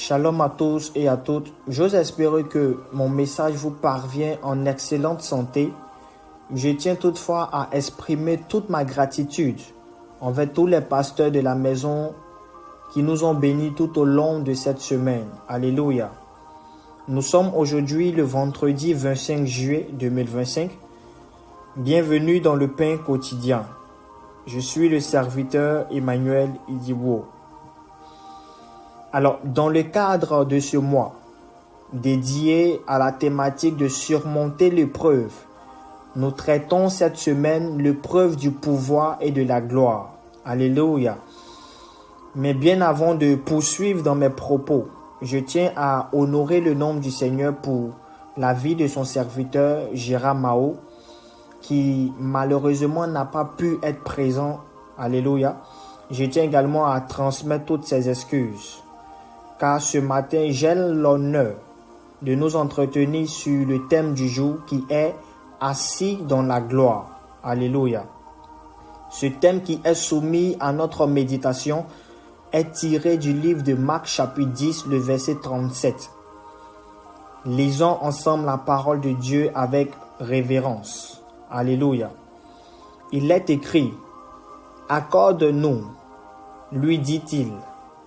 Shalom à tous et à toutes. J'ose espérer que mon message vous parvient en excellente santé. Je tiens toutefois à exprimer toute ma gratitude envers tous les pasteurs de la maison qui nous ont bénis tout au long de cette semaine. Alléluia. Nous sommes aujourd'hui le vendredi 25 juillet 2025. Bienvenue dans le pain quotidien. Je suis le serviteur Emmanuel Idiwo. Alors, dans le cadre de ce mois, dédié à la thématique de surmonter l'épreuve, nous traitons cette semaine l'épreuve du pouvoir et de la gloire. Alléluia. Mais bien avant de poursuivre dans mes propos, je tiens à honorer le nom du Seigneur pour la vie de son serviteur Gérard Mao, qui malheureusement n'a pas pu être présent. Alléluia. Je tiens également à transmettre toutes ses excuses, car ce matin, j'ai l'honneur de nous entretenir sur le thème du jour qui est « Assis dans la gloire ». Alléluia. Ce thème qui est soumis à notre méditation est tiré du livre de Marc chapitre 10, le verset 37. Lisons ensemble la parole de Dieu avec révérence. Alléluia. Il est écrit « Accorde-nous, lui dit-il,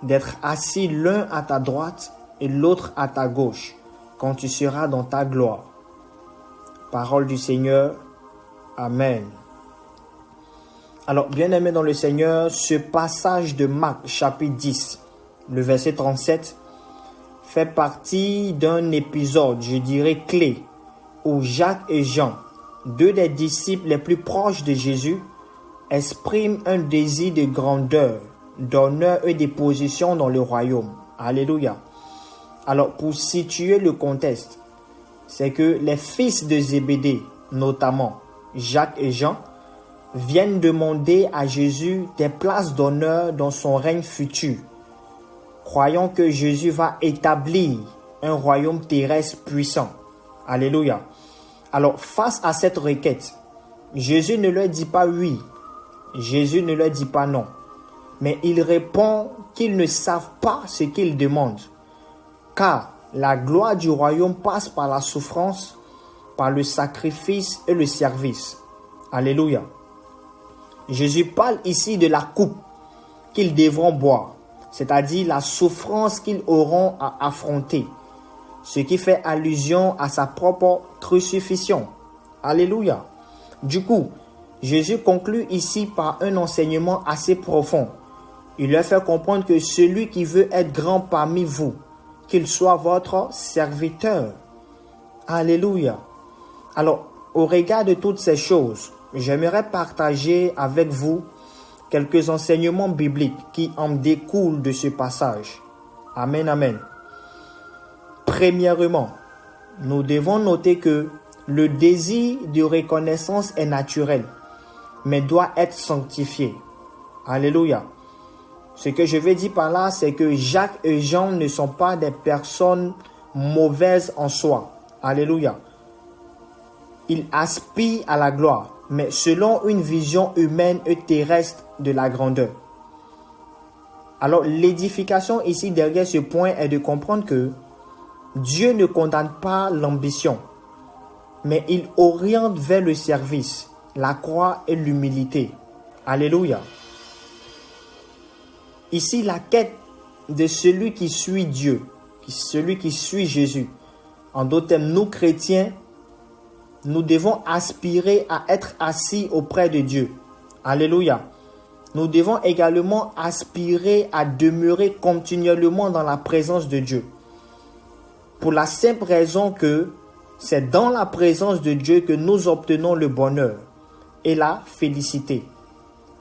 d'être assis l'un à ta droite et l'autre à ta gauche, quand tu seras dans ta gloire. » Parole du Seigneur. Amen. Alors, bien-aimés dans le Seigneur, ce passage de Marc, chapitre 10, le verset 37, fait partie d'un épisode, je dirais, clé, où Jacques et Jean, deux des disciples les plus proches de Jésus, expriment un désir de grandeur, d'honneur et de position dans le royaume. Alléluia. Alors, pour situer le contexte, c'est que les fils de Zébédée, notamment Jacques et Jean, viennent demander à Jésus des places d'honneur dans son règne futur, croyant que Jésus va établir un royaume terrestre puissant. Alléluia. Alors, face à cette requête, Jésus ne leur dit pas oui, Jésus ne leur dit pas non, mais il répond qu'ils ne savent pas ce qu'ils demandent, car la gloire du royaume passe par la souffrance, par le sacrifice et le service. Alléluia. Jésus parle ici de la coupe qu'ils devront boire, c'est-à-dire la souffrance qu'ils auront à affronter, ce qui fait allusion à sa propre crucifixion. Alléluia. Du coup, Jésus conclut ici par un enseignement assez profond. Il leur fait comprendre que celui qui veut être grand parmi vous, qu'il soit votre serviteur. Alléluia. Alors, au regard de toutes ces choses, j'aimerais partager avec vous quelques enseignements bibliques qui en découlent de ce passage. Amen, amen. Premièrement, nous devons noter que le désir de reconnaissance est naturel, mais doit être sanctifié. Alléluia. Ce que je veux dire par là, c'est que Jacques et Jean ne sont pas des personnes mauvaises en soi. Alléluia. Ils aspirent à la gloire, mais selon une vision humaine et terrestre de la grandeur. Alors, l'édification ici derrière ce point est de comprendre que Dieu ne condamne pas l'ambition, mais il oriente vers le service, la croix et l'humilité. Alléluia. Ici, la quête de celui qui suit Dieu, celui qui suit Jésus. En d'autres termes, nous chrétiens, nous devons aspirer à être assis auprès de Dieu. Alléluia. Nous devons également aspirer à demeurer continuellement dans la présence de Dieu. Pour la simple raison que c'est dans la présence de Dieu que nous obtenons le bonheur et la félicité.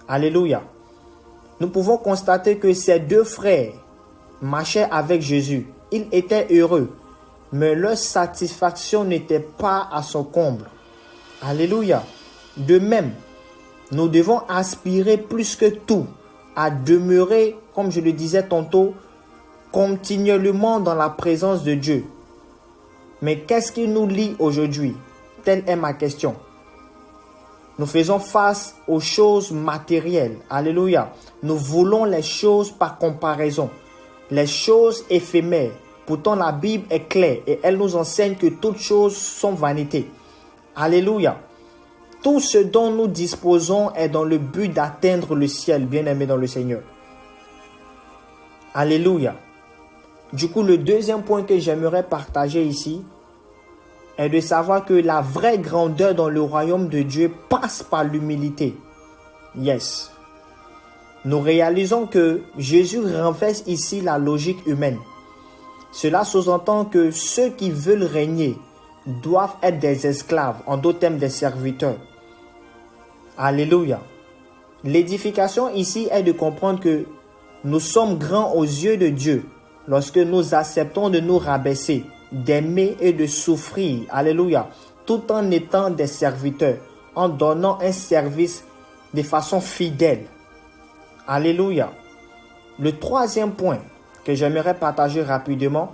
Alléluia. Nous pouvons constater que ces deux frères marchaient avec Jésus. Ils étaient heureux, mais leur satisfaction n'était pas à son comble. Alléluia. De même, nous devons aspirer plus que tout à demeurer, comme je le disais tantôt, continuellement dans la présence de Dieu. Mais qu'est-ce qui nous lie aujourd'hui? Telle est ma question. Nous faisons face aux choses matérielles. Alléluia. Nous voulons les choses par comparaison. les choses éphémères. Pourtant, la Bible est claire et elle nous enseigne que toutes choses sont vanité. Alléluia. Tout ce dont nous disposons est dans le but d'atteindre le ciel, bien-aimés dans le Seigneur. Alléluia. Du coup, le deuxième point que j'aimerais partager ici est de savoir que la vraie grandeur dans le royaume de Dieu passe par l'humilité. Yes. Nous réalisons que Jésus renverse ici la logique humaine. Cela sous-entend que ceux qui veulent régner doivent être des esclaves, en d'autres termes des serviteurs. Alléluia. L'édification ici est de comprendre que nous sommes grands aux yeux de Dieu lorsque nous acceptons de nous rabaisser, d'aimer et de souffrir. Alléluia. Tout en étant des serviteurs, en donnant un service de façon fidèle. Alléluia. Le troisième point que j'aimerais partager rapidement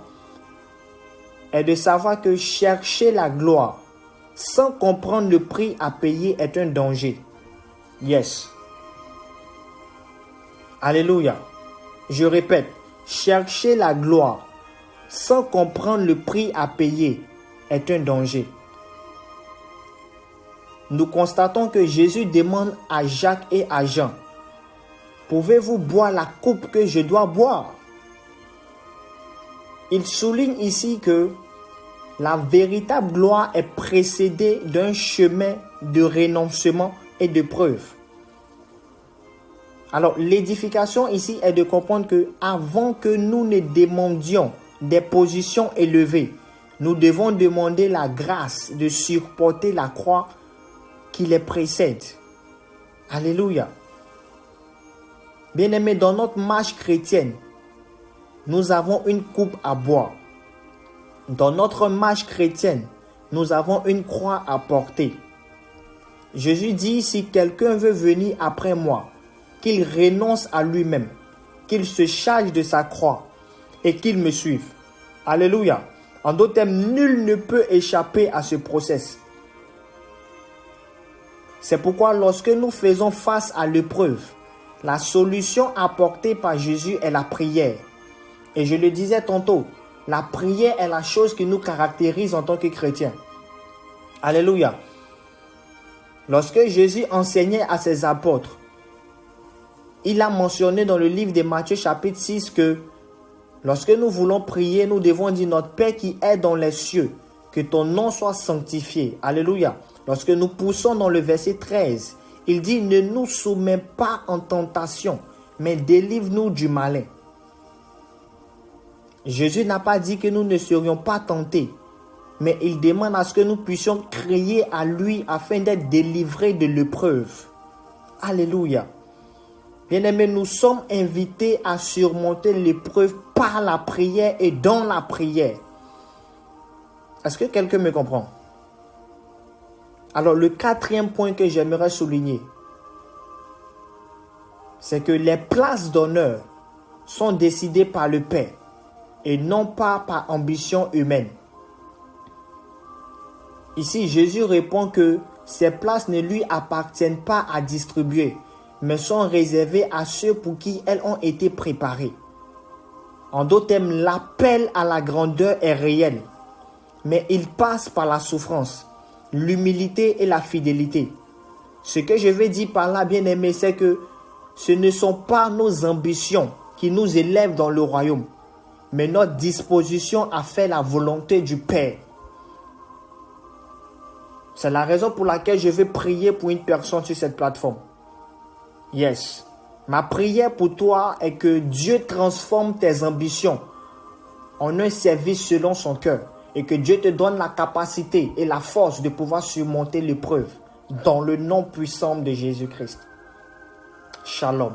est de savoir que chercher la gloire sans comprendre le prix à payer est un danger. Yes. Alléluia. Je répète, chercher la gloire sans comprendre le prix à payer est un danger. Nous constatons que Jésus demande à Jacques et à Jean, « Pouvez-vous boire la coupe que je dois boire ?» Il souligne ici que la véritable gloire est précédée d'un chemin de renoncement et de preuve. Alors, l'édification ici est de comprendre que avant que nous ne demandions des positions élevées, nous devons demander la grâce de supporter la croix qui les précède. Alléluia. Bien-aimés, dans notre marche chrétienne, nous avons une coupe à boire. Dans notre marche chrétienne, nous avons une croix à porter. Jésus dit, si quelqu'un veut venir après moi, qu'il renonce à lui-même, qu'il se charge de sa croix et qu'il me suive. Alléluia. En d'autres termes, nul ne peut échapper à ce processus. C'est pourquoi lorsque nous faisons face à l'épreuve, la solution apportée par Jésus est la prière. Et je le disais tantôt, la prière est la chose qui nous caractérise en tant que chrétiens. Alléluia. Lorsque Jésus enseignait à ses apôtres, il a mentionné dans le livre de Matthieu chapitre 6 que lorsque nous voulons prier, nous devons dire notre Père qui est dans les cieux, que ton nom soit sanctifié. Alléluia. Lorsque nous poussons dans le verset 13, il dit ne nous soumets pas en tentation, mais délivre-nous du malin. Jésus n'a pas dit que nous ne serions pas tentés, mais il demande à ce que nous puissions crier à lui afin d'être délivrés de l'épreuve. Alléluia. Bien-aimés, nous sommes invités à surmonter l'épreuve par la prière et dans la prière. Est-ce que quelqu'un me comprend? Alors, le quatrième point que j'aimerais souligner, c'est que les places d'honneur sont décidées par le Père et non pas par ambition humaine. Ici, Jésus répond que ces places ne lui appartiennent pas à distribuer, mais sont réservées à ceux pour qui elles ont été préparées. En d'autres termes, l'appel à la grandeur est réel, mais il passe par la souffrance, l'humilité et la fidélité. Ce que je veux dire par là, bien aimé, c'est que ce ne sont pas nos ambitions qui nous élèvent dans le royaume, mais notre disposition à faire la volonté du Père. C'est la raison pour laquelle je vais prier pour une personne sur cette plateforme. Yes. Ma prière pour toi est que Dieu transforme tes ambitions en un service selon son cœur et que Dieu te donne la capacité et la force de pouvoir surmonter l'épreuve dans le nom puissant de Jésus-Christ. Shalom.